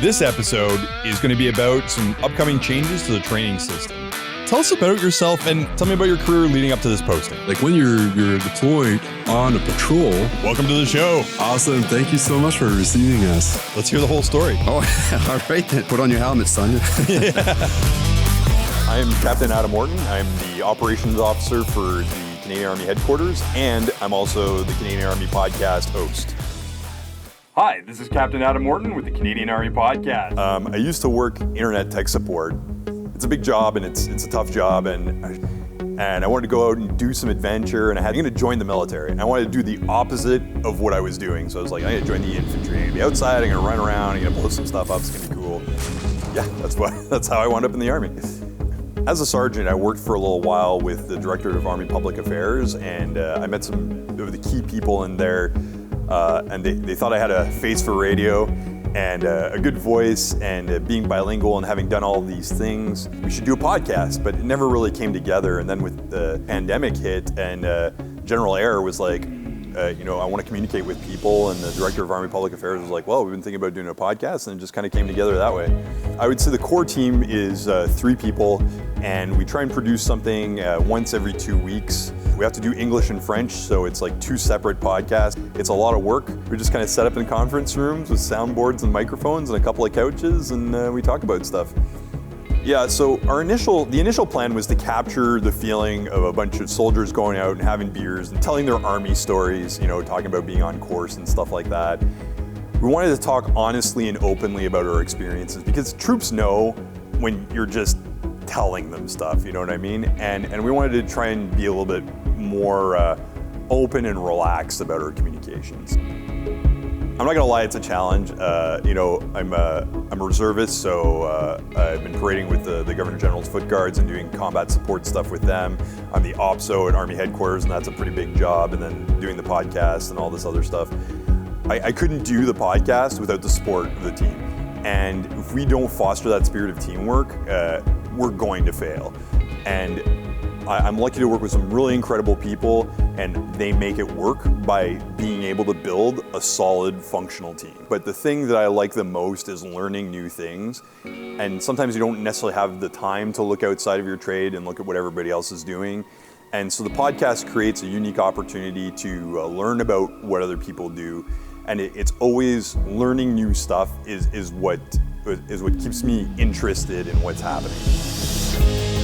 This episode is going to be about some upcoming changes to the training system. Tell us about yourself and tell me about your career leading up to this posting. Like when you're deployed on a patrol. Welcome to the show. Awesome. Thank you so much for receiving us. Let's hear the whole story. Oh, all right then. Put on your helmet, son. I'm Captain Adam Orton. I'm the operations officer for the Canadian Army headquarters, and I'm also the Canadian Army podcast host. Hi, this is Captain Adam Orton with the Canadian Army podcast. I used to work internet tech support. It's a big job and it's a tough job, and I wanted to go out and do some adventure, and I'm going to join the military. And I wanted to do the opposite of what I was doing. So I was like, I'm going to join the infantry. I'm going to be outside, I'm going to run around, I'm going to blow some stuff up, it's going to be cool. Yeah, that's how I wound up in the Army. As a sergeant, I worked for a little while with the Directorate of Army Public Affairs, and I met some of the key people in there, and they thought I had a face for radio and a good voice, and being bilingual and having done all these things, we should do a podcast, but it never really came together. And then with the pandemic hit, and General Air was like, I want to communicate with people, and the Director of Army Public Affairs was like, well, we've been thinking about doing a podcast, and it just kind of came together that way. I would say the core team is 3 people, and we try and produce something once every 2 weeks. We have to do English and French, so it's like 2 separate podcasts. It's a lot of work. We just kind of set up in conference rooms with soundboards and microphones and a couple of couches, and we talk about stuff. Yeah, so the initial plan was to capture the feeling of a bunch of soldiers going out and having beers and telling their Army stories, talking about being on course and stuff like that. We wanted to talk honestly and openly about our experiences, because troops know when you're just telling them stuff, you know what I mean? And we wanted to try and be a little bit more open and relaxed about our communications. I'm not gonna lie, it's a challenge. I'm a reservist, so I've been parading with the Governor General's Foot Guards and doing combat support stuff with them. I'm the OPSO at Army headquarters, and that's a pretty big job, and then doing the podcast and all this other stuff. I couldn't do the podcast without the support of the team. And if we don't foster that spirit of teamwork, we're going to fail. And I'm lucky to work with some really incredible people, and they make it work by being able to build a solid, functional team. But the thing that I like the most is learning new things. And sometimes you don't necessarily have the time to look outside of your trade and look at what everybody else is doing. And so the podcast creates a unique opportunity to learn about what other people do. And it's always learning new stuff is what keeps me interested in what's happening.